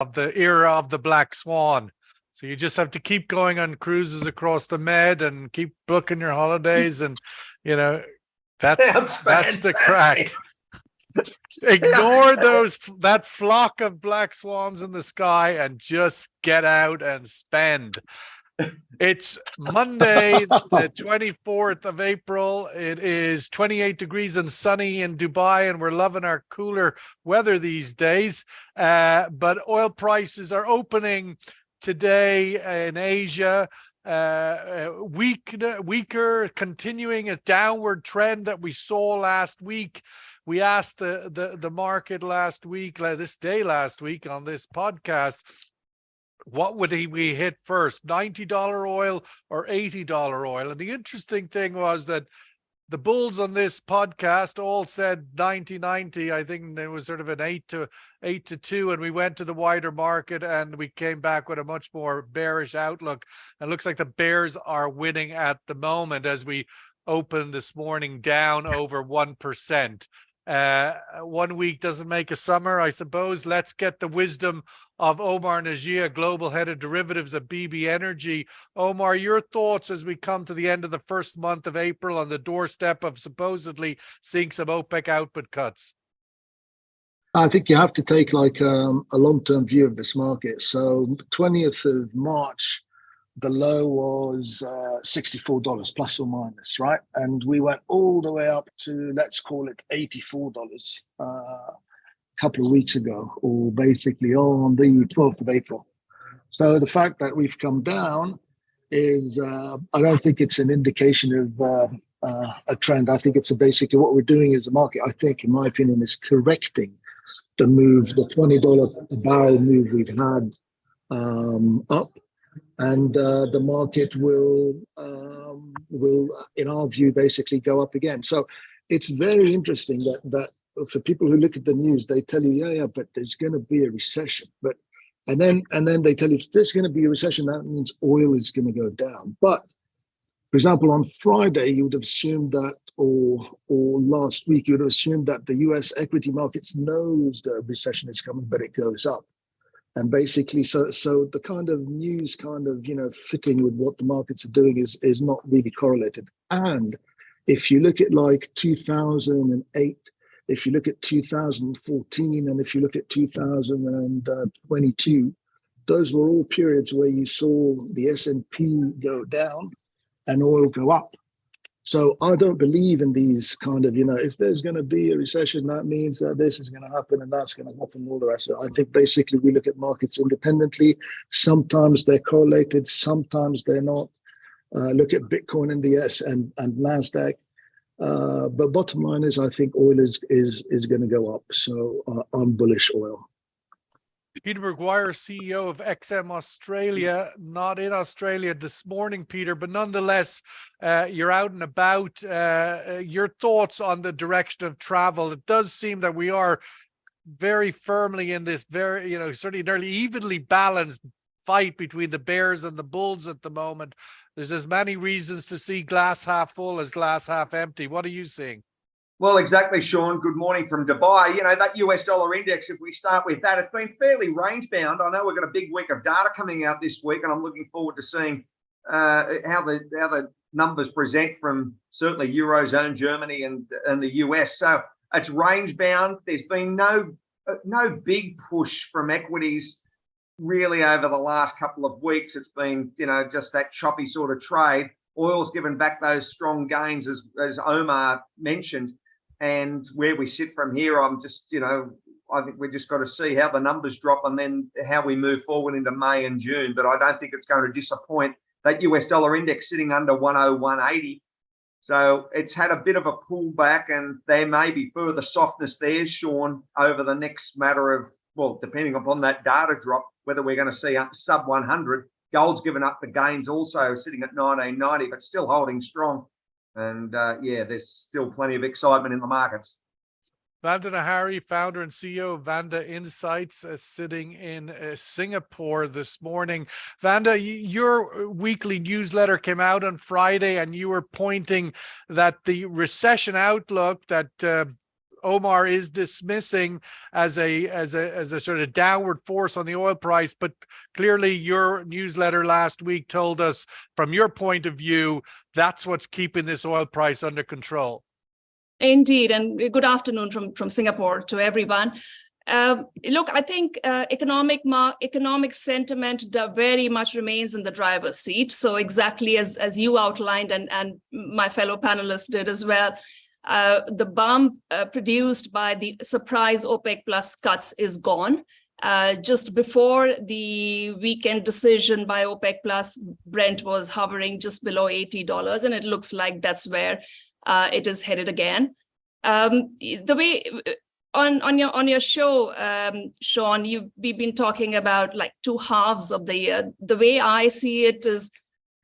of the era of the Black Swan. So you just have to keep going on cruises across the Med and keep booking your holidays, and you know that's the crack. Ignore that flock of black swans in the sky and just get out and spend. It's Monday, the 24th of April. It is 28 degrees and sunny in Dubai, and we're loving our cooler weather these days. But oil prices are opening today in Asia, weaker, continuing a downward trend that we saw last week. We asked the market last week, last week on this podcast, what would we hit first, $90 oil or $80 oil? And the interesting thing was that the bulls on this podcast all said 90. I think there was sort of an 8 to 2, and we went to the wider market and we came back with a much more bearish outlook. And it looks like the bears are winning at the moment as we opened this morning down over 1%. 1 week doesn't make a summer, I suppose. Let's get the wisdom of Omar Najia, global head of derivatives at BB Energy. Omar, your thoughts as we come to the end of the first month of April on the doorstep of supposedly seeing some OPEC output cuts? I think you have to take like a long-term view of this market. So 20th of March, the low was $64 plus or minus, right? And we went all the way up to, let's call it $84 a couple of weeks ago, or basically on the 12th of April. So the fact that we've come down is, I don't think it's an indication of a trend. I think it's basically what we're doing as a market, I think, in my opinion, is correcting the move, the $20 a barrel move we've had up. And the market will, in our view, basically go up again. So it's very interesting that for people who look at the news, they tell you, yeah, but there's going to be a recession. And then they tell you, if there's going to be a recession, that means oil is going to go down. But for example, on Friday, you would have assumed that, or last week, you would have assumed that the U.S. equity markets knows the recession is coming, but it goes up. And basically, so the kind of news fitting with what the markets are doing is not really correlated. And if you look at like 2008, if you look at 2014, and if you look at 2022, those were all periods where you saw the S&P go down and oil go up. So I don't believe in these kind of, if there's going to be a recession, that means that this is going to happen and that's going to happen and all the rest of it. I think basically we look at markets independently. Sometimes they're correlated, sometimes they're not. Look at Bitcoin and the S and NASDAQ. But bottom line is, I think oil is going to go up. So I'm bullish oil. Peter McGuire, CEO of XM Australia, not in Australia this morning, Peter, but nonetheless, you're out and about. Your thoughts on the direction of travel? It does seem that we are very firmly in this very, certainly nearly evenly balanced fight between the bears and the bulls at the moment. There's as many reasons to see glass half full as glass half empty. What are you seeing? Well, exactly, Sean. Good morning from Dubai. That US dollar index, if we start with that, it's been fairly range bound. I know we've got a big week of data coming out this week, and I'm looking forward to seeing how the numbers present from certainly Eurozone, Germany, and the US. So it's range bound. There's been no big push from equities really over the last couple of weeks. It's been, just that choppy sort of trade. Oil's given back those strong gains, as Omar mentioned. And where we sit from here, I'm just, I think we just got to see how the numbers drop and then how we move forward into May and June. But I don't think it's going to disappoint. That US dollar index sitting under 101.80. So it's had a bit of a pullback, and there may be further softness there, Sean, over the next matter of, well, depending upon that data drop, whether we're going to see up sub 100. Gold's given up the gains also, sitting at 1990, but still holding strong. And there's still plenty of excitement in the markets. Vanda Nahari, founder and CEO of Vanda Insights, sitting in Singapore this morning. Vanda, your weekly newsletter came out on Friday, and you were pointing that the recession outlook that Omar is dismissing as a sort of downward force on the oil price, but clearly your newsletter last week told us, from your point of view, that's what's keeping this oil price under control. Indeed, and good afternoon from Singapore to everyone. Look, I think economic sentiment very much remains in the driver's seat. So exactly as you outlined and my fellow panelists did as well, the bump produced by the surprise OPEC plus cuts is gone. Just before the weekend decision by OPEC plus, Brent was hovering just below $80, and it looks like that's where it is headed again. The way on your show, Sean, we've been talking about like two halves of the year. The way I see it is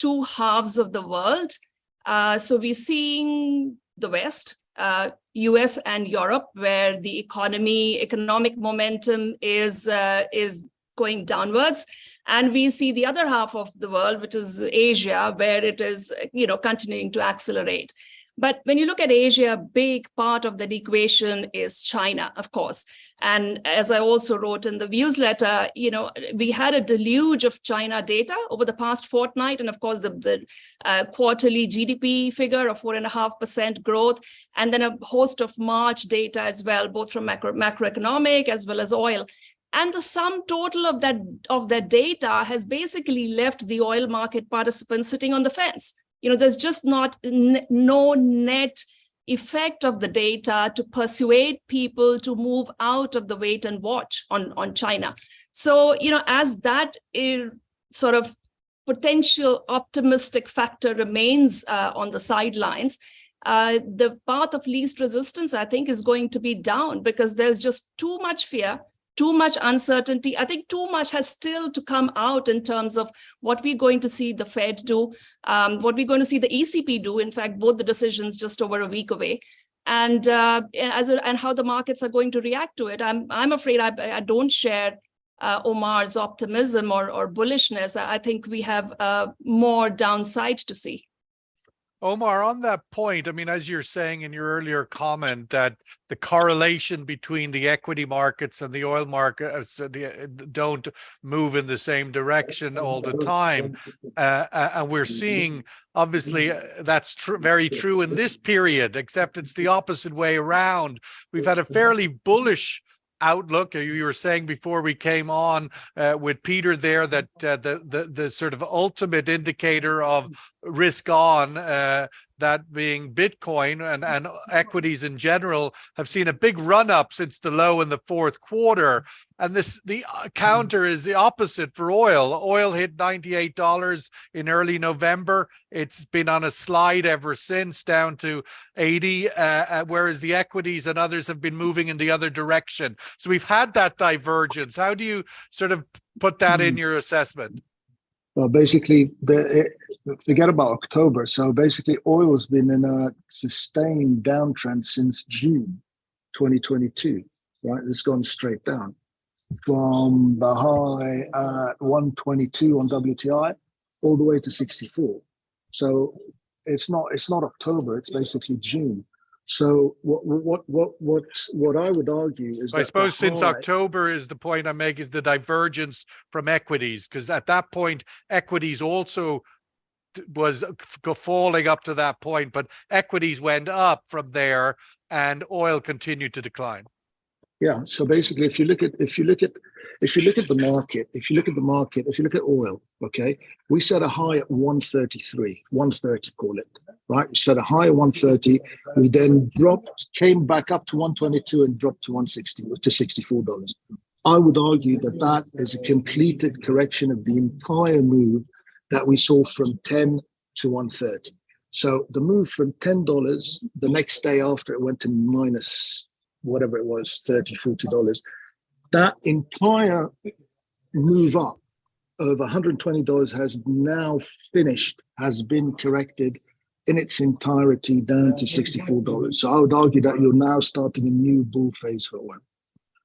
two halves of the world. So we're seeing the West, US and Europe, where the economic momentum is going downwards. And we see the other half of the world, which is Asia, where it is, continuing to accelerate. But when you look at Asia, a big part of that equation is China, of course. And as I also wrote in the newsletter, we had a deluge of China data over the past fortnight. And of course, the quarterly GDP figure of 4.5% growth, and then a host of March data as well, both from macroeconomic as well as oil. And the sum total of that data has basically left the oil market participants sitting on the fence. There's just no net effect of the data to persuade people to move out of the wait and watch on China. So, as that sort of potential optimistic factor remains on the sidelines, the path of least resistance, I think, is going to be down, because there's just too much fear, too much uncertainty. I think too much has still to come out in terms of what we're going to see the Fed do, what we're going to see the ECB do. In fact, both the decisions just over a week away, and how the markets are going to react to it. I'm afraid I don't share Omar's optimism or bullishness. I think we have more downside to see. Omar, on that point, I mean, as you're saying in your earlier comment, that the correlation between the equity markets and the oil markets don't move in the same direction all the time. And we're seeing, obviously, that's very true in this period, except it's the opposite way around. We've had a fairly bullish outlook. You were saying before we came on with Peter there that the sort of ultimate indicator of risk on, that being Bitcoin and equities in general, have seen a big run up since the low in the fourth quarter. And the counter is the opposite for oil. Oil hit $98 in early November. It's been on a slide ever since, down to 80, whereas the equities and others have been moving in the other direction. So we've had that divergence. How do you sort of put that in your assessment? Well, basically, forget about October. So basically, oil's been in a sustained downtrend since June 2022, right? It's gone straight down from the high 122 on WTI all the way to 64. So it's not October, it's basically June. So what I would argue is, I suppose since October is the point I make, is the divergence from equities, because at that point equities also was falling up to that point, but equities went up from there and oil continued to decline. Yeah. So basically, if you look at the market, if you look at oil, okay, we set a high at 130, call it, right? We set a high at 130. We then came back up to 122 and dropped to 160 to $64. I would argue that is a completed correction of the entire move that we saw from 10 to 130. So the move from $10 the next day after it went to minus whatever it was, $30, $40, that entire move up over $120 has now finished, has been corrected in its entirety down to $64. So I would argue that you're now starting a new bull phase for oil.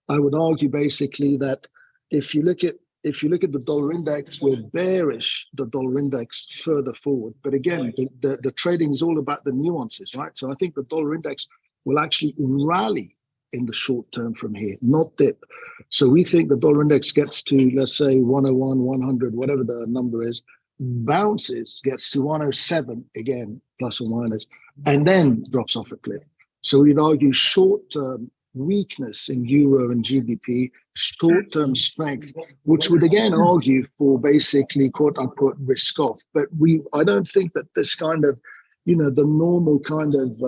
I would argue basically that if you look at the dollar index, we're bearish the dollar index further forward. But again, the trading is all about the nuances, right? So I think the dollar index will actually rally in the short term from here, not dip. So we think the dollar index gets to, let's say, 101, 100, whatever the number is, bounces, gets to 107 again, plus or minus, and then drops off a cliff. So we'd argue short-term weakness in euro and GBP, short-term strength, which would again argue for basically quote-unquote risk off. But I don't think that this kind of, the normal kind of,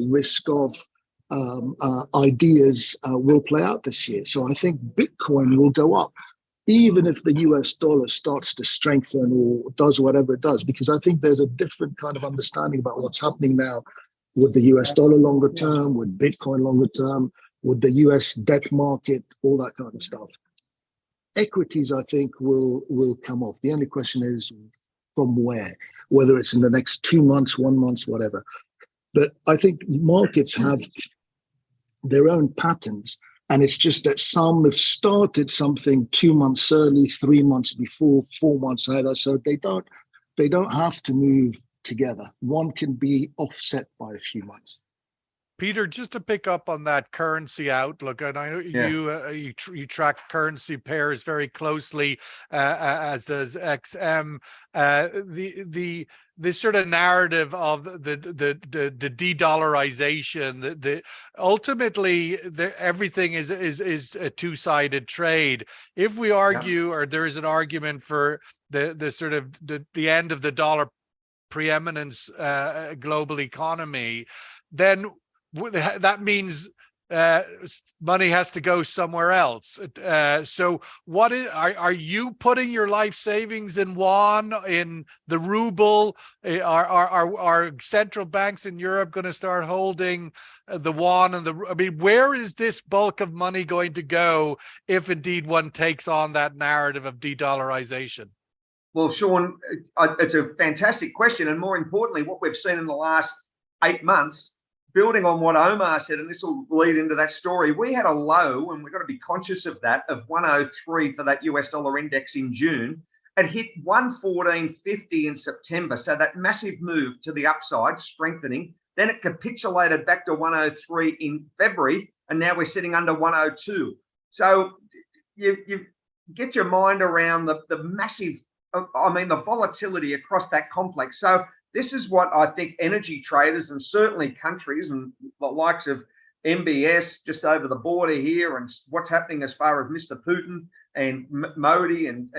risk off ideas will play out this year. So I think Bitcoin will go up, even if the US dollar starts to strengthen or does whatever it does, because I think there's a different kind of understanding about what's happening now with the US dollar longer term, with Bitcoin longer term, with the US debt market, all that kind of stuff. Equities, I think, will come off. The only question is from where, whether it's in the next 2 months, 1 month, whatever. But I think markets have their own patterns. And it's just that some have started something 2 months early, 3 months before, 4 months later. So they don't have to move together. One can be offset by a few months. Peter, just to pick up on that currency outlook, and I know you track currency pairs very closely, as does XM. This sort of narrative of the de-dollarization, ultimately everything is a two-sided trade. If we argue, or there is an argument for the sort of the end of the dollar preeminence global economy, then that means money has to go somewhere else. So what are you putting your life savings in won, in the ruble? Are central banks in Europe going to start holding the won and where is this bulk of money going to go if indeed one takes on that narrative of de-dollarization? Well, Sean, it's a fantastic question. And more importantly, what we've seen in the last 8 months, building on what Omar said, and this will lead into that story, we had a low, and we've got to be conscious of that, of 103 for that US dollar index in June. It hit 114.50 in September. So that massive move to the upside, strengthening. Then it capitulated back to 103 in February, and now we're sitting under 102. So you get your mind around the massive, the volatility across that complex. So this is what I think energy traders and certainly countries and the likes of MBS just over the border here, and what's happening as far as Mr. Putin and Modi and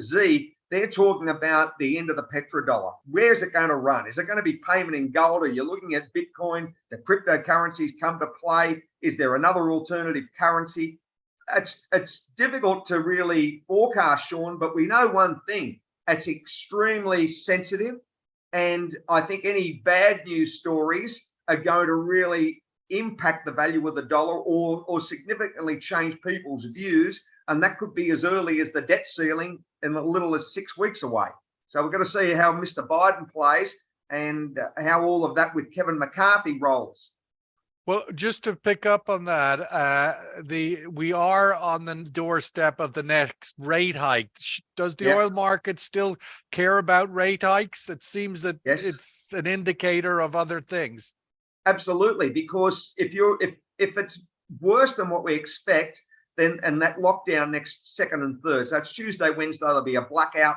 Xi, they're talking about the end of the petrodollar. Where is it going to run? Is it going to be payment in gold? Are you looking at Bitcoin? The cryptocurrencies come to play? Is there another alternative currency? It's difficult to really forecast, Sean, but we know one thing. It's extremely sensitive. And I think any bad news stories are going to really impact the value of the dollar or significantly change people's views. And that could be as early as the debt ceiling and as little as 6 weeks away. So we're going to see how Mr. Biden plays and how all of that with Kevin McCarthy rolls. Well, just to pick up on that, we are on the doorstep of the next rate hike. Does the oil market still care about rate hikes? It seems that it's an indicator of other things. Absolutely, because if it's worse than what we expect, then and that lockdown next second and third, so it's Tuesday, Wednesday, there'll be a blackout.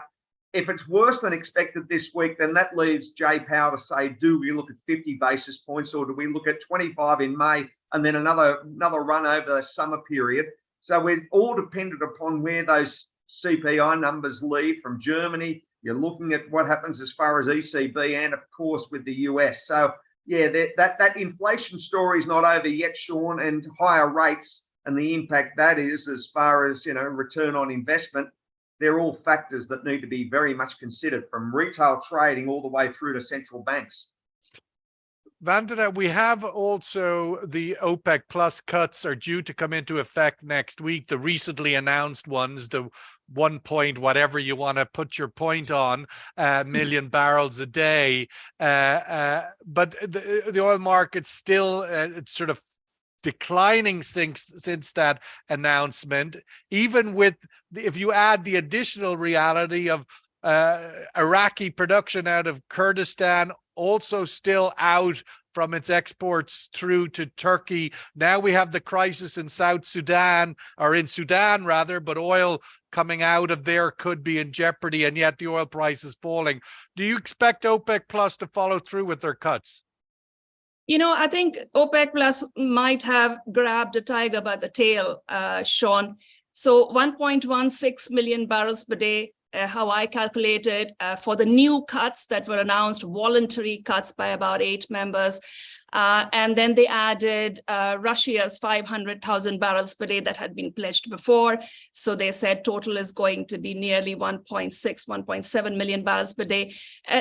If it's worse than expected this week, then that leaves Jay Powell to say, do we look at 50 basis points or do we look at 25 in May and then another run over the summer period? So we're all dependent upon where those CPI numbers lead from Germany. You're looking at what happens as far as ECB and, of course, with the US. So, yeah, that inflation story is not over yet, Sean, and higher rates and the impact that is as far as, return on investment. They're all factors that need to be very much considered, from retail trading all the way through to central banks. Vandana, we have also the OPEC plus cuts are due to come into effect next week. The recently announced ones, the 1 point, whatever you want to put your point on, million barrels a day. But the oil market's still sort of declining since that announcement, even with if you add the additional reality of Iraqi production out of Kurdistan also still out from its exports through to Turkey. Now we have the crisis in South Sudan, or in Sudan rather, but oil coming out of there could be in jeopardy, and yet the oil price is falling. Do you expect OPEC Plus to follow through with their cuts? I think OPEC Plus might have grabbed a tiger by the tail, Sean. So 1.16 million barrels per day, how I calculated for the new cuts that were announced, voluntary cuts by about 8 members. And then they added Russia's 500,000 barrels per day that had been pledged before. So they said total is going to be nearly 1.6, 1.7 million barrels per day.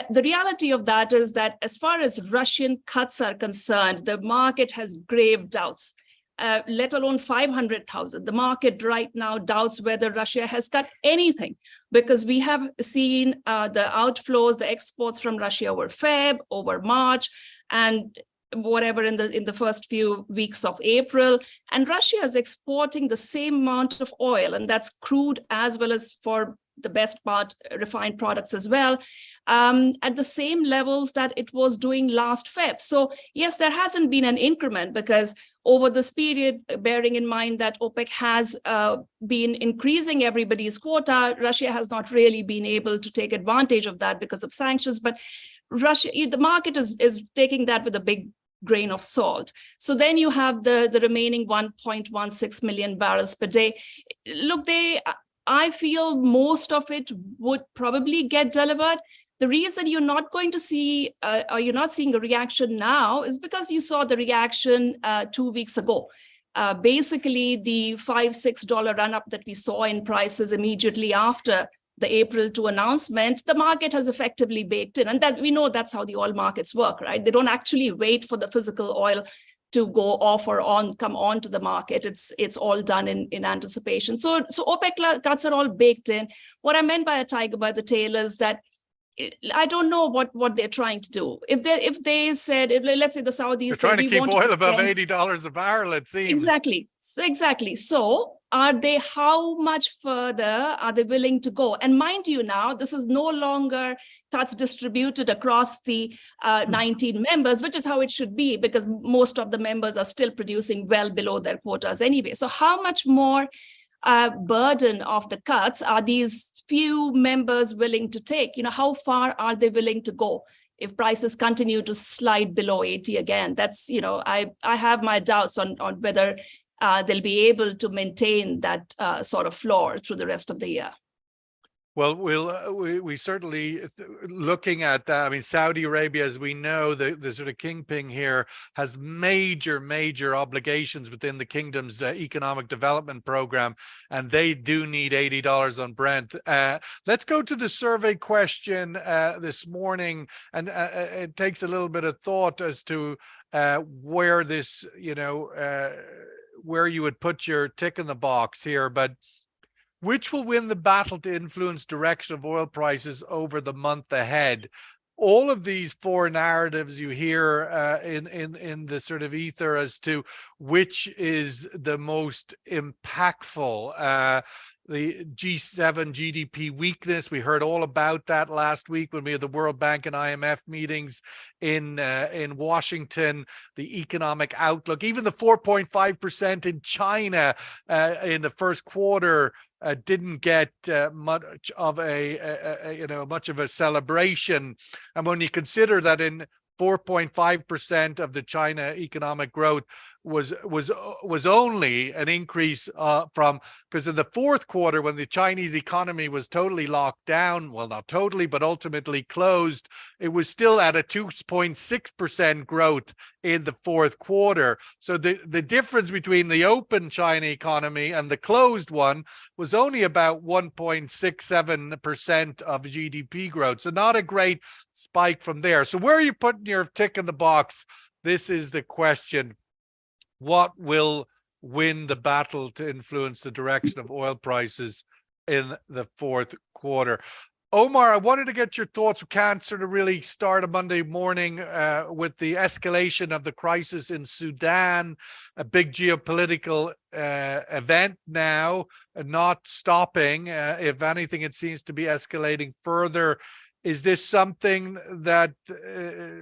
The reality of that is that as far as Russian cuts are concerned, the market has grave doubts. Let alone 500,000. The market right now doubts whether Russia has cut anything, because we have seen the outflows, the exports from Russia over Feb, over March, and whatever in the first few weeks of April. And Russia is exporting the same amount of oil, and that's crude as well as, for the best part, refined products as well, at the same levels that it was doing last Feb. So yes, there hasn't been an increment, because over this period, bearing in mind that OPEC has been increasing everybody's quota, Russia has not really been able to take advantage of that because of sanctions. But Russia, the market is taking that with a big grain of salt. So then you have the remaining 1.16 million barrels per day. Look, I feel most of it would probably get delivered. The reason you're not going to see, or you're not seeing a reaction now, is because you saw the reaction 2 weeks ago. Basically, the $5-6 run-up that we saw in prices immediately after the April 2 announcement, the market has effectively baked in. And that we know that's how the oil markets work, right? They don't actually wait for the physical oil to go off or come onto the market. It's all done in anticipation. So OPEC cuts are all baked in. What I meant by a tiger by the tail is that I don't know what they're trying to do. If they said, let's say the Saudis, they're trying to keep oil above $80 a barrel, it seems. Exactly. So how much further are they willing to go? And mind you, now this is no longer cuts distributed across the 19 members, which is how it should be, because most of the members are still producing well below their quotas anyway. So how much more burden of the cuts are these few members willing to take? How far are they willing to go if prices continue to slide below 80 again? That's, I have my doubts on whether they'll be able to maintain that sort of floor through the rest of the year. Well, we certainly looking at that. I mean, Saudi Arabia, as we know, the sort of kingpin here, has major obligations within the kingdom's economic development program, and they do need $80 on Brent. Let's go to the survey question this morning, and it takes a little bit of thought as to where this, where you would put your tick in the box here, but which will win the battle to influence direction of oil prices over the month ahead? All of these four narratives you hear in the sort of ether as to which is the most impactful. The G7 GDP weakness, we heard all about that last week when we had the World Bank and IMF meetings in Washington. The economic outlook, even the 4.5% in China in the first quarter, didn't get much of a celebration. And when you consider that in 4.5% of the China economic growth was only an increase from, because in the fourth quarter, when the Chinese economy was totally locked down, well, not totally, but ultimately closed, it was still at a 2.6% growth in the fourth quarter. So the difference between the open China economy and the closed one was only about 1.67% of GDP growth. So not a great spike from there. So where are you putting your tick in the box? This is the question. What will win the battle to influence the direction of oil prices in the fourth quarter? Omar, I wanted to get your thoughts. We can't sort of really start a Monday morning with the escalation of the crisis in Sudan, a big geopolitical event now, not stopping. If anything, it seems to be escalating further Is this something that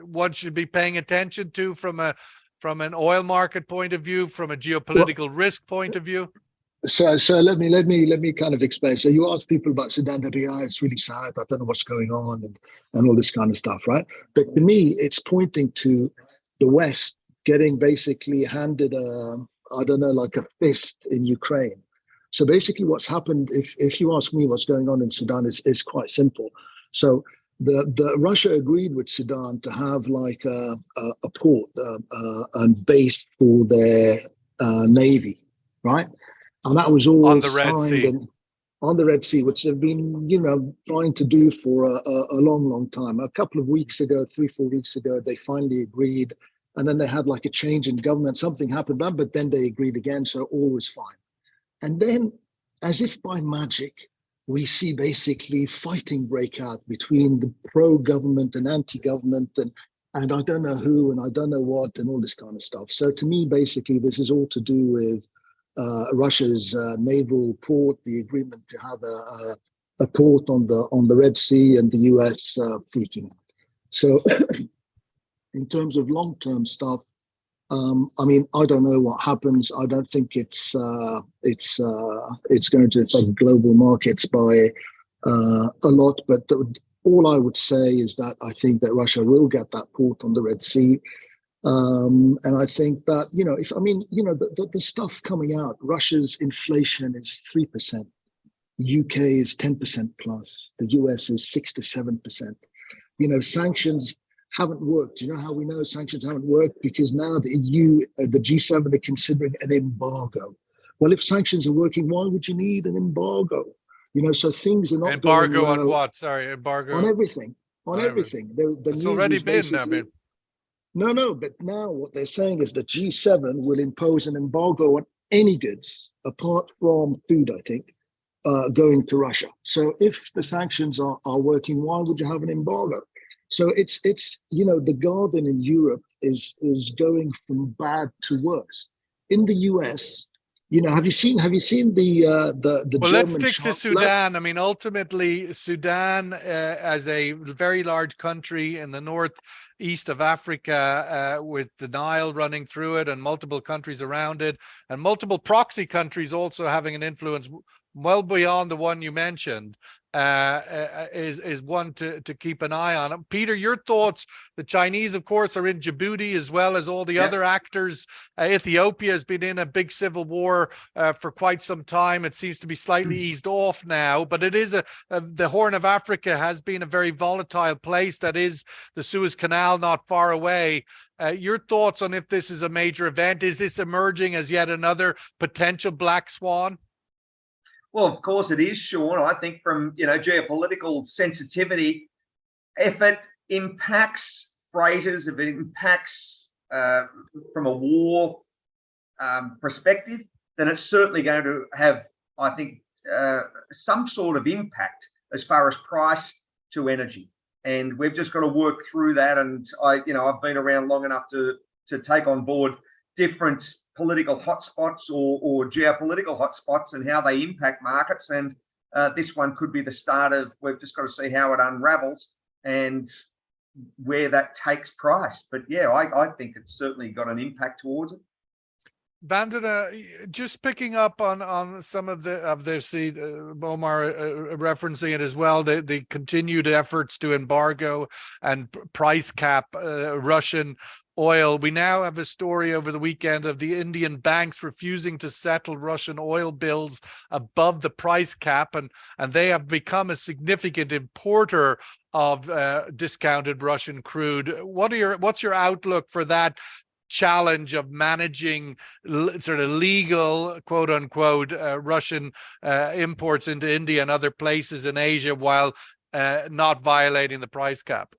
one should be paying attention to from an oil market point of view, from a geopolitical risk point of view? So let me kind of explain. So you ask people about Sudan, they'll be, it's really sad. I don't know what's going on and all this kind of stuff, right? But to me, it's pointing to the West getting basically handed like a fist in Ukraine. So basically, what's happened, if you ask me what's going on in Sudan, is quite simple. So the Russia agreed with Sudan to have like a port and base for their navy, right? And that was all on the Red Sea. On the Red Sea, which they've been, trying to do for a long time. A couple of weeks ago, 3-4 weeks ago, they finally agreed. And then they had like a change in government. Something happened, but then they agreed again. So all was fine. And then, as if by magic, we see basically fighting break out between the pro-government and anti-government and I don't know who and I don't know what and all this kind of stuff. So to me, basically, this is all to do with Russia's naval port, the agreement to have a port on the Red Sea, and the US freaking out. So in terms of long-term stuff, I mean, I don't know what happens. I don't think it's going to affect global markets by a lot. But all I would say is that I think that Russia will get that port on the Red Sea. And I think that, the stuff coming out, Russia's inflation is 3%. UK is 10% plus. The US is 6 to 7%. Sanctions haven't worked. You know how we know sanctions haven't worked? Because now the EU, the G7 are considering an embargo. Well, if sanctions are working, why would you need an embargo? So things are not embargo going well. On what? Sorry, embargo on everything. On everything. It's already been. No, but now what they're saying is the G7 will impose an embargo on any goods apart from food, I think, going to Russia. So if the sanctions are working, why would you have an embargo? So it's the garden in Europe is going from bad to worse. In the US, have you seen the well, German let's stick chancellor? to Sudan. I mean, ultimately, Sudan, as a very large country in the northeast of Africa, with the Nile running through it and multiple countries around it, and multiple proxy countries also having an influence well beyond the one you mentioned, is one to keep an eye on. Peter, your thoughts? The Chinese, of course, are in Djibouti as well as all the other actors. Ethiopia has been in a big civil war for quite some time. It seems to be slightly eased off now, but it is the Horn of Africa has been a very volatile place. That is the Suez Canal not far away. Your thoughts on if this is a major event? Is this emerging as yet another potential black swan? Well, of course it is, Sean. I think from, geopolitical sensitivity, if it impacts freighters, if it impacts from a war perspective, then it's certainly going to have, I think, some sort of impact as far as price to energy. And we've just got to work through that. And I've been around long enough to take on board different political hotspots or geopolitical hotspots and how they impact markets. And this one could be the start of, we've just got to see how it unravels and where that takes price. But yeah, I think it's certainly got an impact towards it. Vandana, just picking up on some of this, Omar referencing it as well, the continued efforts to embargo and price cap Russian oil. We now have a story over the weekend of the Indian banks refusing to settle Russian oil bills above the price cap, and they have become a significant importer of discounted Russian crude. What's your outlook for that challenge of managing sort of legal, quote unquote, Russian imports into India and other places in Asia while not violating the price cap?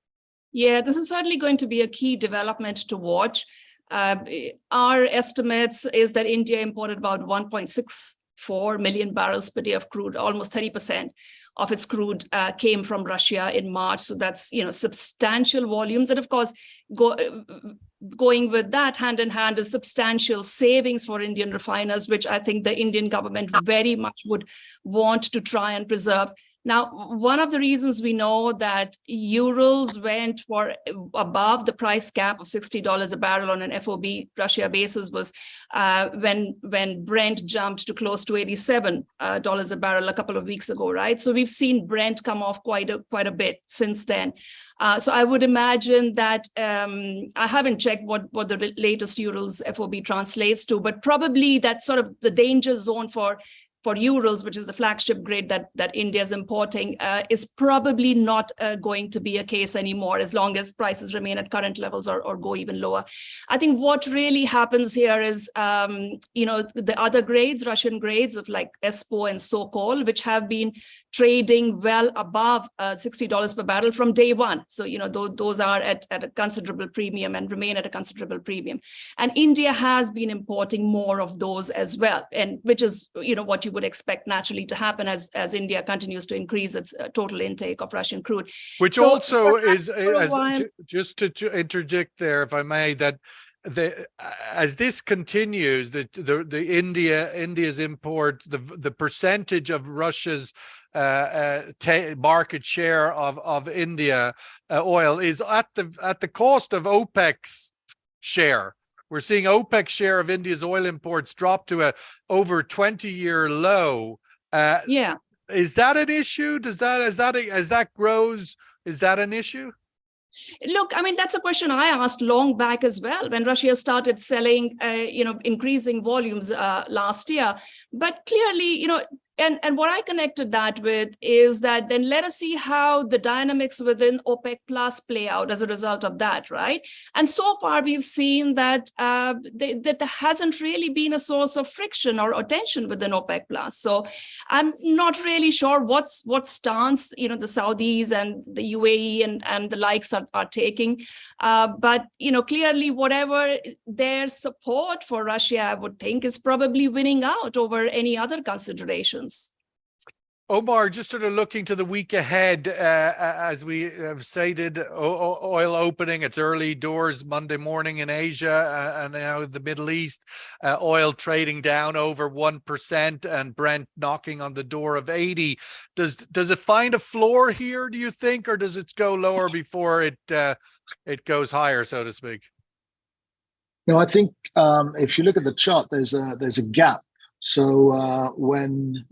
Yeah, this is certainly going to be a key development to watch. Our estimates is that India imported about 1.64 million barrels per day of crude. Almost 30% of its crude came from Russia in March. So that's, substantial volumes. And of course, going with that hand in hand is substantial savings for Indian refiners, which I think the Indian government very much would want to try and preserve. Now, one of the reasons we know that Urals went for above the price cap of $60 a barrel on an FOB Russia basis was when Brent jumped to close to $87 a barrel a couple of weeks ago, right? So we've seen Brent come off quite a bit since then. So I would imagine that I haven't checked what the latest Urals FOB translates to, but probably that's sort of the danger zone for Urals, which is the flagship grade that India is importing, is probably not going to be a case anymore as long as prices remain at current levels or go even lower. I think what really happens here is, the other grades, Russian grades of like ESPO and SOCOL, which have been trading well above $60 per barrel from day one. So, those are at a considerable premium and remain at a considerable premium. And India has been importing more of those as well, and which is, what you would expect naturally to happen as India continues to increase its total intake of Russian crude. Which So also is, while, just to interject there, if I may, that as this continues, India's import, the percentage of Russia's market share of India oil is at the cost of OPEC's share. We're seeing OPEC's share of India's oil imports drop to a over 20-year low. yeah. Is that an issue? As that grows, is that an issue? Look, I mean, that's a question I asked long back as well when Russia started selling, increasing volumes last year. But clearly, and what I connected that with is that then let us see how the dynamics within OPEC Plus play out as a result of that, right? And so far, we've seen that that there hasn't really been a source of friction or tension within OPEC Plus. So I'm not really sure what stance the Saudis and the UAE and the likes are taking. But clearly, whatever their support for Russia, I would think, is probably winning out over any other considerations. Omar, just sort of looking to the week ahead, as we have stated, oil opening, it's early doors Monday morning in Asia and now the Middle East, oil trading down over 1% and Brent knocking on the door of 80. Does it find a floor here, do you think, or does it go lower before it goes higher, so to speak? No, I think if you look at the chart, there's a gap. So when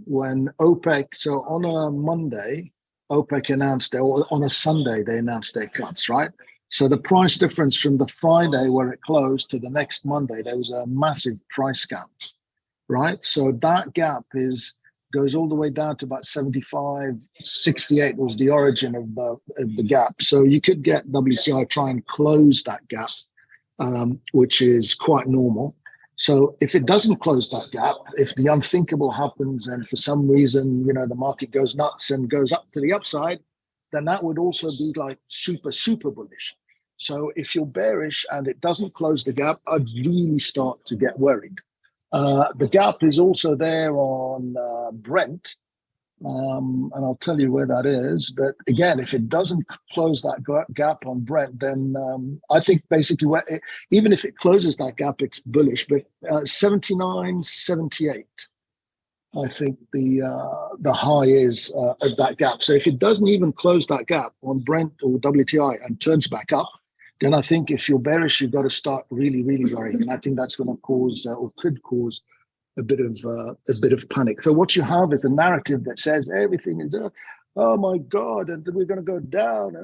OPEC, so on a Monday, OPEC announced on a Sunday, they announced their cuts, right? So the price difference from the Friday where it closed to the next Monday, there was a massive price gap, right? So that gap goes all the way down to about 75, 68 was the origin of the gap. So you could get WTI try and close that gap, which is quite normal. So if it doesn't close that gap, if the unthinkable happens and for some reason, the market goes nuts and goes up to the upside, then that would also be like super, super bullish. So if you're bearish and it doesn't close the gap, I'd really start to get worried. The gap is also there on Brent. And I'll tell you where that is. But again, if it doesn't close that gap on Brent, then I think basically even if it closes that gap, it's bullish. But 79.78, I think the high is at that gap. So if it doesn't even close that gap on Brent or WTI and turns back up, then I think if you're bearish, you've got to start really, really worrying. And I think that's going to cause or could cause a bit of panic. So what you have is a narrative that says everything is, oh my God, and we're going to go down.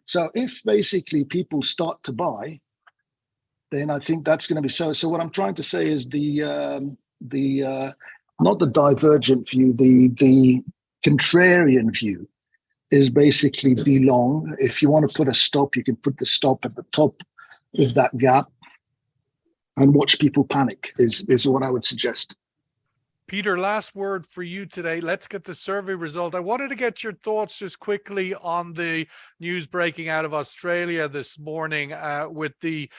So if basically people start to buy, then I think that's going to be so. So what I'm trying to say is the not the divergent view, the contrarian view is basically be long. If you want to put a stop, you can put the stop at the top of that gap. And watch people panic is what I would suggest. Peter, last word for you today. Let's get the survey result. I wanted to get your thoughts just quickly on the news breaking out of Australia this morning with the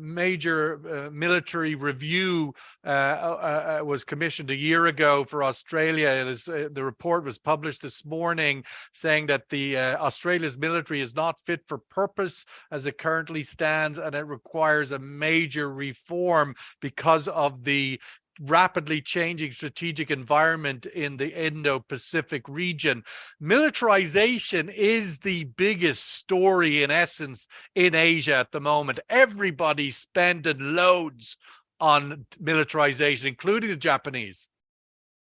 major military review was commissioned a year ago for Australia. The report was published this morning saying that the Australia's military is not fit for purpose as it currently stands, and it requires a major reform because of the rapidly changing strategic environment in the Indo-Pacific region. Militarization is the biggest story in essence in Asia at the moment. Everybody's spending loads on militarization, including the Japanese.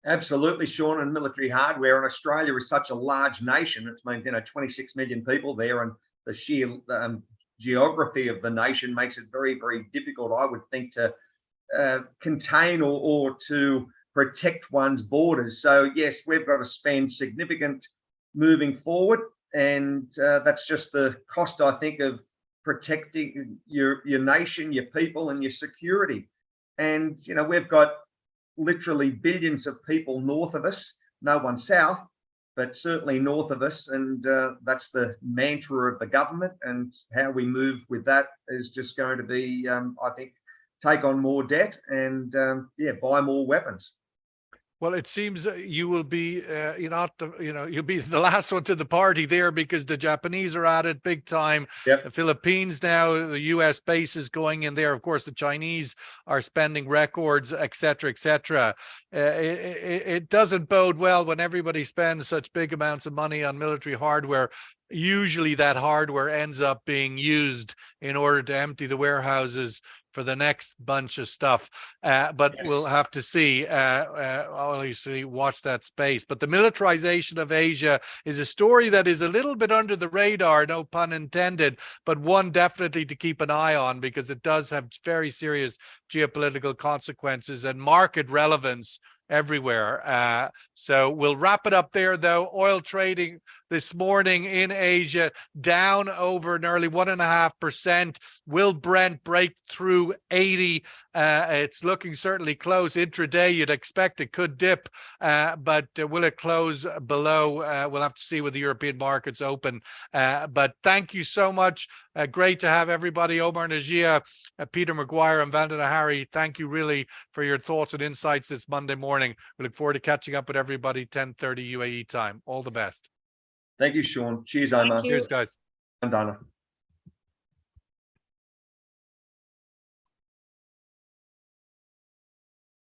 Absolutely, Sean, and military hardware. And Australia is such a large nation. It's made, 26 million people there, and the sheer geography of the nation makes it very, very difficult, I would think, to contain or to protect one's borders. So yes, we've got to spend significant moving forward, and that's just the cost, I think, of protecting your nation, your people, and your security. And we've got literally billions of people north of us, no one south, but certainly north of us, and that's the mantra of the government. And how we move with that is just going to be, I think, take on more debt and buy more weapons. Well, it seems you will be, you'll be the last one to the party there, because the Japanese are at it big time. Yep. The Philippines now, the US base is going in there. Of course, the Chinese are spending records, et cetera, et cetera. It doesn't bode well when everybody spends such big amounts of money on military hardware. Usually that hardware ends up being used in order to empty the warehouses for the next bunch of stuff, but Yes. we'll have to see. Obviously, watch that space. But the militarization of Asia is a story that is a little bit under the radar, no pun intended, but one definitely to keep an eye on, because it does have very serious geopolitical consequences and market relevance everywhere. So we'll wrap it up there, though. Oil trading this morning in Asia down over nearly 1.5%. Will Brent break through 80? It's looking certainly close. Intraday, you'd expect it could dip, but will it close below? We'll have to see when the European markets open. But thank you so much. Great to have everybody. Omar Najia, Peter Maguire, and Vandana Hari. Thank you really for your thoughts and insights this Monday morning. We look forward to catching up with everybody 10:30 UAE time. All the best. Thank you, Sean. Cheers, Omar. Thank you. Cheers, guys. Vandana.